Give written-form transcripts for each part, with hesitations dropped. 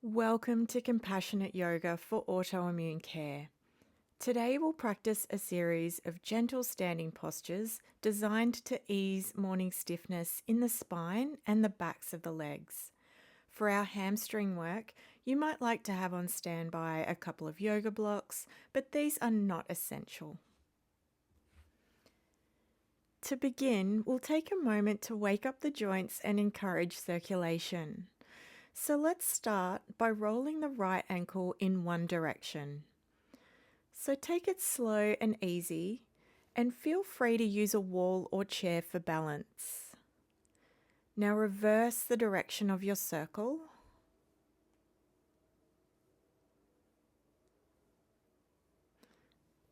Welcome to Compassionate Yoga for Autoimmune Care. Today we'll practice a series of gentle standing postures designed to ease morning stiffness in the spine and the backs of the legs. For our hamstring work, you might like to have on standby a couple of yoga blocks, but these are not essential. To begin, we'll take a moment to wake up the joints and encourage circulation. So let's start by rolling the right ankle in one direction. So take it slow and easy, and feel free to use a wall or chair for balance. Now reverse the direction of your circle.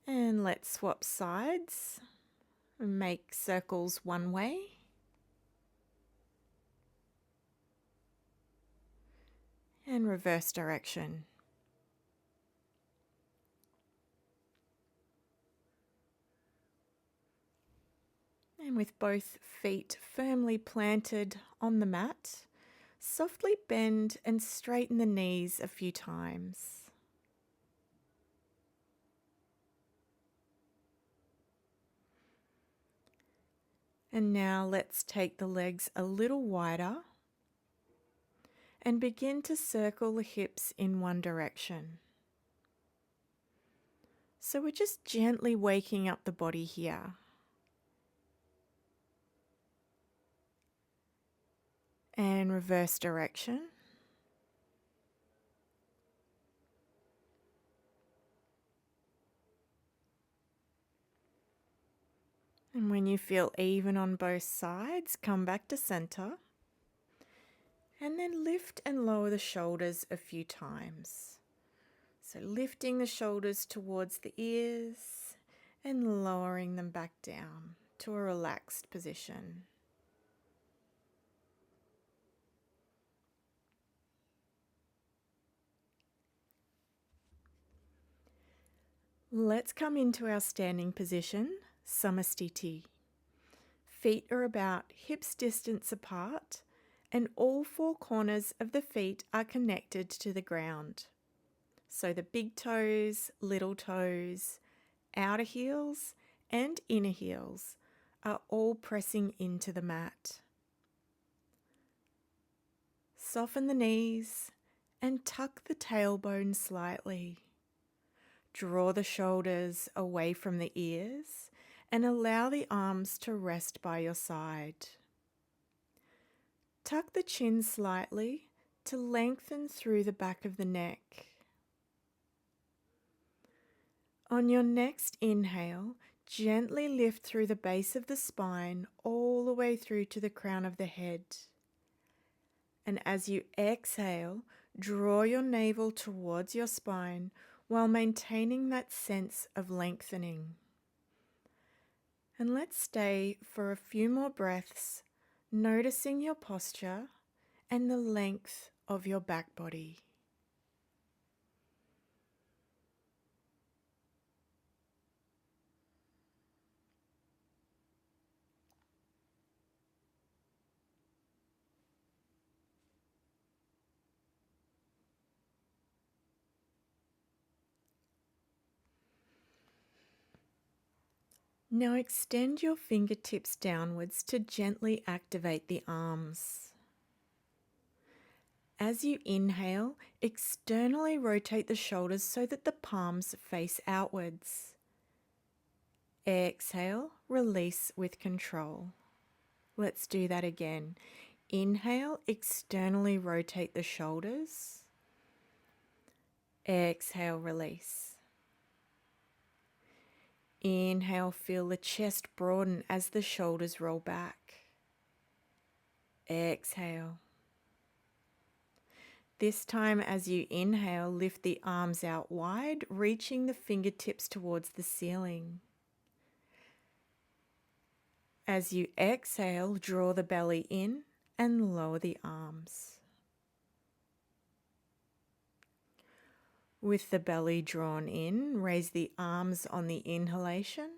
And let's swap sides and make circles one way. And reverse direction. And with both feet firmly planted on the mat, softly bend and straighten the knees a few times. And now let's take the legs a little wider and begin to circle the hips in one direction. So we're just gently waking up the body here. And reverse direction. And when you feel even on both sides, come back to center. And then lift and lower the shoulders a few times. So lifting the shoulders towards the ears and lowering them back down to a relaxed position. Let's come into our standing position, Samastiti. Feet are about hips distance apart and all four corners of the feet are connected to the ground. So the big toes, little toes, outer heels and inner heels are all pressing into the mat. Soften the knees and tuck the tailbone slightly. Draw the shoulders away from the ears and allow the arms to rest by your side. Tuck the chin slightly to lengthen through the back of the neck. On your next inhale, gently lift through the base of the spine all the way through to the crown of the head. And as you exhale, draw your navel towards your spine while maintaining that sense of lengthening. And let's stay for a few more breaths, noticing your posture and the length of your back body. Now extend your fingertips downwards to gently activate the arms. As you inhale, externally rotate the shoulders so that the palms face outwards. Exhale, release with control. Let's do that again. Inhale, externally rotate the shoulders. Exhale, release. Inhale, feel the chest broaden as the shoulders roll back. Exhale. This time as you inhale, lift the arms out wide, reaching the fingertips towards the ceiling. As you exhale, draw the belly in and lower the arms. With the belly drawn in, raise the arms on the inhalation,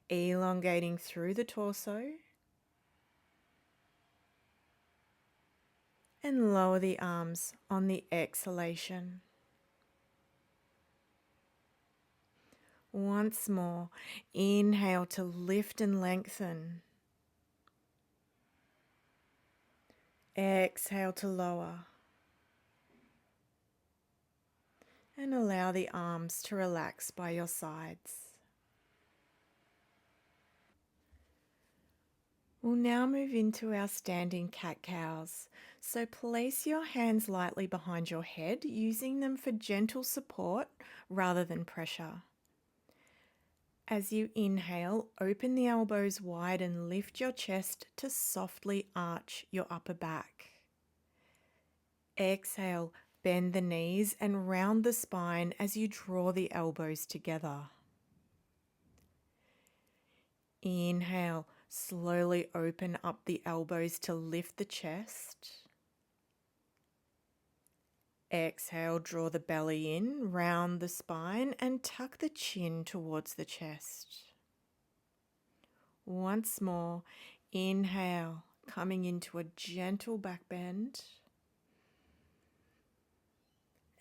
elongating through the torso. and lower the arms on the exhalation. Once more, inhale to lift and lengthen. Exhale to lower. And allow the arms to relax by your sides. We'll now move into our standing cat-cows. So place your hands lightly behind your head, using them for gentle support rather than pressure. As you inhale, open the elbows wide and lift your chest to softly arch your upper back. Exhale, bend the knees and round the spine as you draw the elbows together. Inhale, slowly open up the elbows to lift the chest. Exhale, draw the belly in, round the spine and tuck the chin towards the chest. Once more, inhale, coming into a gentle back bend.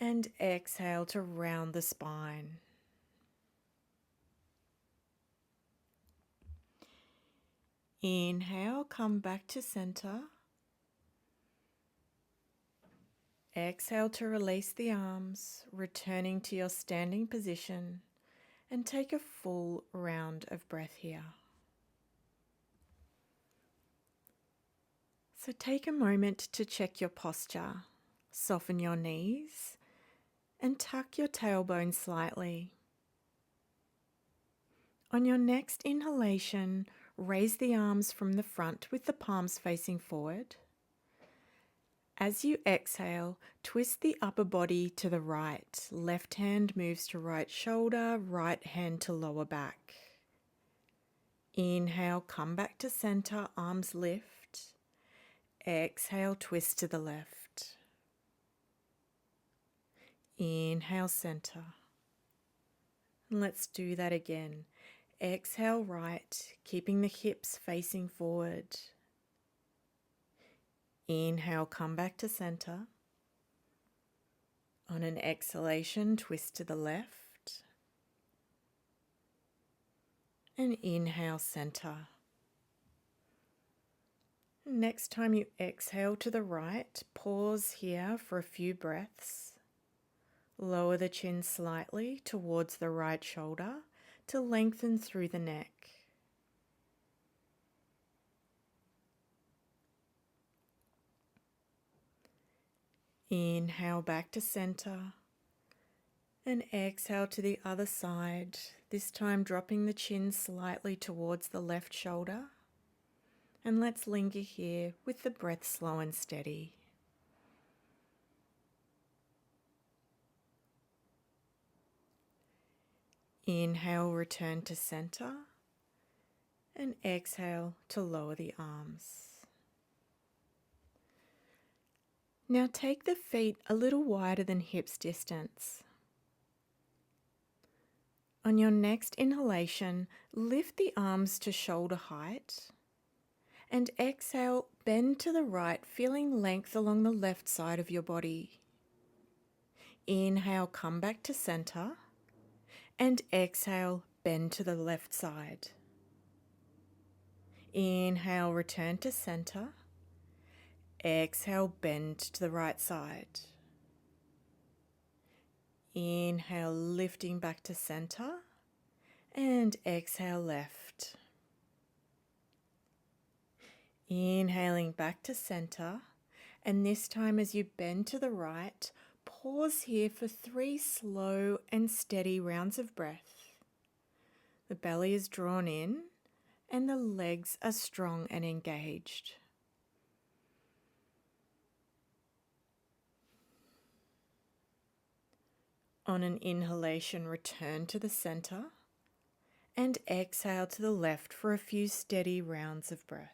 And exhale to round the spine. Inhale, come back to center. Exhale to release the arms, returning to your standing position, and take a full round of breath here. So take a moment to check your posture. Soften your knees and tuck your tailbone slightly. On your next inhalation, raise the arms from the front with the palms facing forward. As you exhale, twist the upper body to the right. Left hand moves to right shoulder, right hand to lower back. Inhale, come back to center, arms lift. Exhale, twist to the left. Inhale, center. Let's do that again. Exhale, right, keeping the hips facing forward. Inhale, come back to center. On an exhalation, twist to the left. And inhale, center. Next time you exhale to the right, pause here for a few breaths. Lower the chin slightly towards the right shoulder to lengthen through the neck. Inhale back to center and exhale to the other side, this time dropping the chin slightly towards the left shoulder. And let's linger here with the breath slow and steady. Inhale, return to center, and exhale to lower the arms. Now take the feet a little wider than hips distance. On your next inhalation, lift the arms to shoulder height, and exhale, bend to the right, feeling length along the left side of your body. Inhale, come back to center, and exhale, bend to the left side. Inhale, return to center. Exhale, bend to the right side. Inhale, lifting back to center, and exhale, left. Inhaling back to center, and this time as you bend to the right, pause here for 3 slow and steady rounds of breath. The belly is drawn in and the legs are strong and engaged. On an inhalation, return to the center and exhale to the left for a few steady rounds of breath.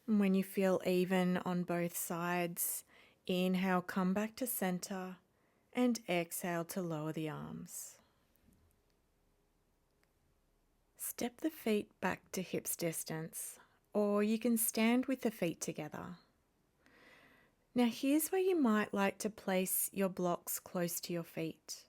When you feel even on both sides, inhale, come back to center, and exhale to lower the arms. Step the feet back to hips distance, or you can stand with the feet together. Now here's where you might like to place your blocks close to your feet.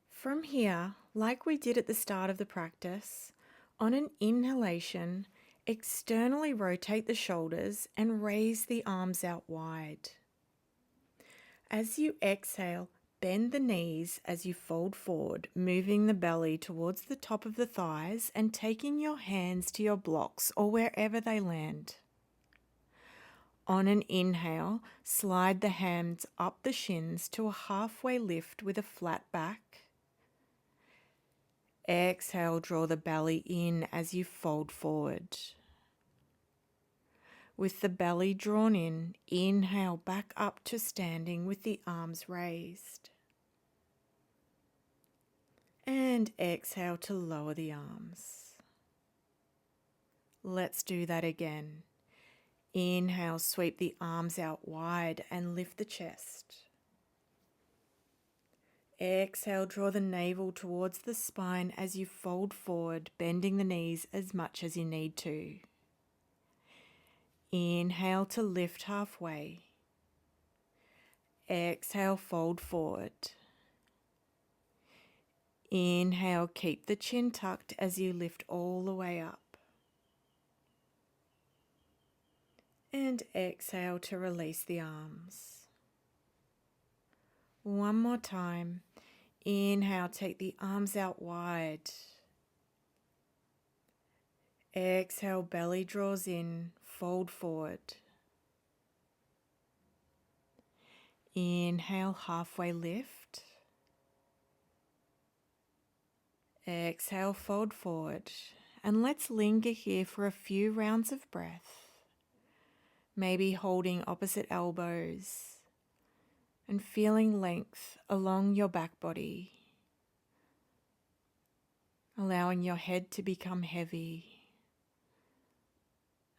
From here, like we did at the start of the practice, on an inhalation, externally rotate the shoulders and raise the arms out wide. As you exhale, bend the knees as you fold forward, moving the belly towards the top of the thighs and taking your hands to your blocks or wherever they land. On an inhale, slide the hands up the shins to a halfway lift with a flat back. Exhale, draw the belly in as you fold forward. With the belly drawn in, inhale back up to standing with the arms raised. And exhale to lower the arms. Let's do that again. Inhale, sweep the arms out wide and lift the chest. Exhale, draw the navel towards the spine as you fold forward, bending the knees as much as you need to. Inhale to lift halfway. Exhale, fold forward. Inhale, keep the chin tucked as you lift all the way up. And exhale to release the arms. One more time. Inhale, take the arms out wide. Exhale, belly draws in, fold forward. Inhale, halfway lift. Exhale, fold forward. And let's linger here for a few rounds of breath. Maybe holding opposite elbows and feeling length along your back body. Allowing your head to become heavy.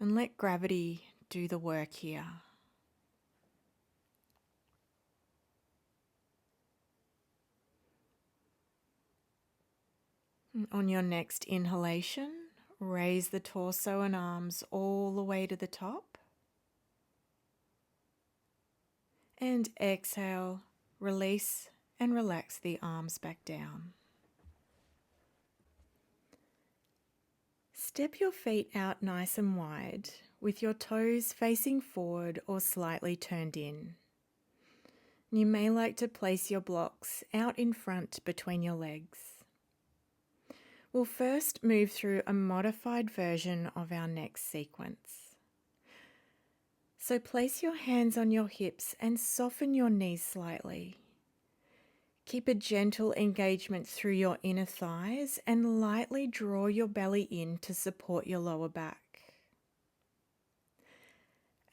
And let gravity do the work here. And on your next inhalation, raise the torso and arms all the way to the top. And exhale, release and relax the arms back down. Step your feet out nice and wide, with your toes facing forward or slightly turned in. You may like to place your blocks out in front between your legs. We'll first move through a modified version of our next sequence. So place your hands on your hips and soften your knees slightly. Keep a gentle engagement through your inner thighs and lightly draw your belly in to support your lower back.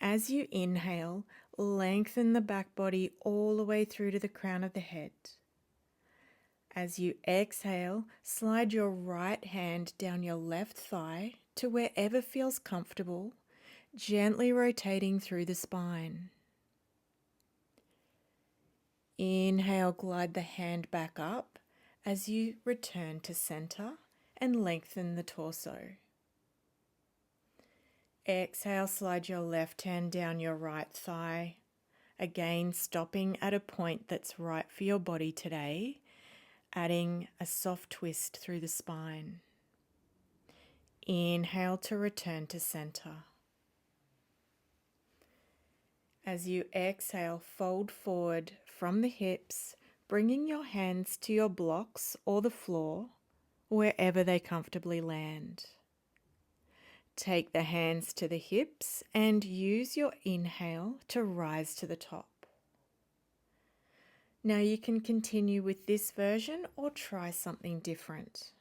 As you inhale, lengthen the back body all the way through to the crown of the head. As you exhale, slide your right hand down your left thigh to wherever feels comfortable, gently rotating through the spine. Inhale, glide the hand back up as you return to center and lengthen the torso. Exhale, slide your left hand down your right thigh, again stopping at a point that's right for your body today, adding a soft twist through the spine. Inhale to return to center. As you exhale, fold forward from the hips, bringing your hands to your blocks or the floor, wherever they comfortably land. Take the hands to the hips and use your inhale to rise to the top. Now you can continue with this version or try something different.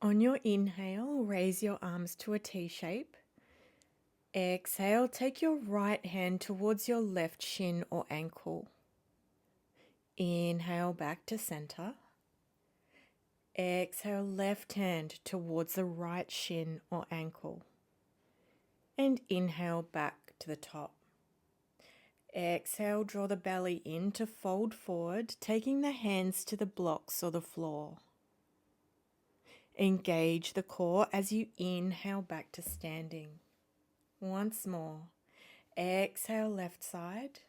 On your inhale, raise your arms to a T shape. Exhale, take your right hand towards your left shin or ankle. Inhale back to center. Exhale, left hand towards the right shin or ankle. And inhale back to the top. Exhale, draw the belly in to fold forward, taking the hands to the blocks or the floor. Engage the core as you inhale back to standing. Once more. Exhale left side.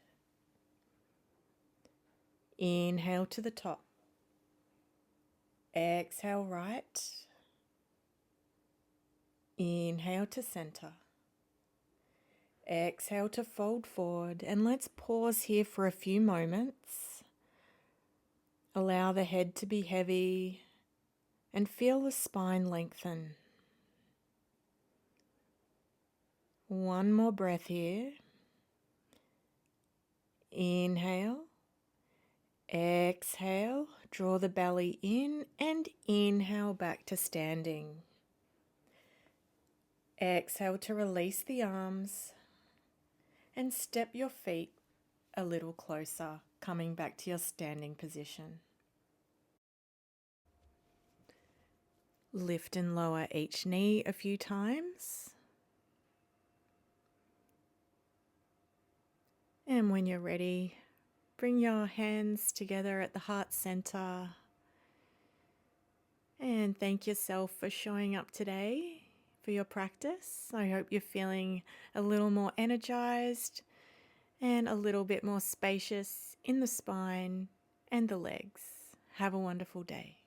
Inhale to the top. Exhale right. Inhale to center. Exhale to fold forward, and let's pause here for a few moments. Allow the head to be heavy and feel the spine lengthen. One more breath here. Inhale. Exhale. Draw the belly in and inhale back to standing. Exhale to release the arms and step your feet a little closer, coming back to your standing position. Lift and lower each knee a few times. And when you're ready, bring your hands together at the heart center and thank yourself for showing up today for your practice. I hope you're feeling a little more energized and a little bit more spacious in the spine and the legs. Have a wonderful day.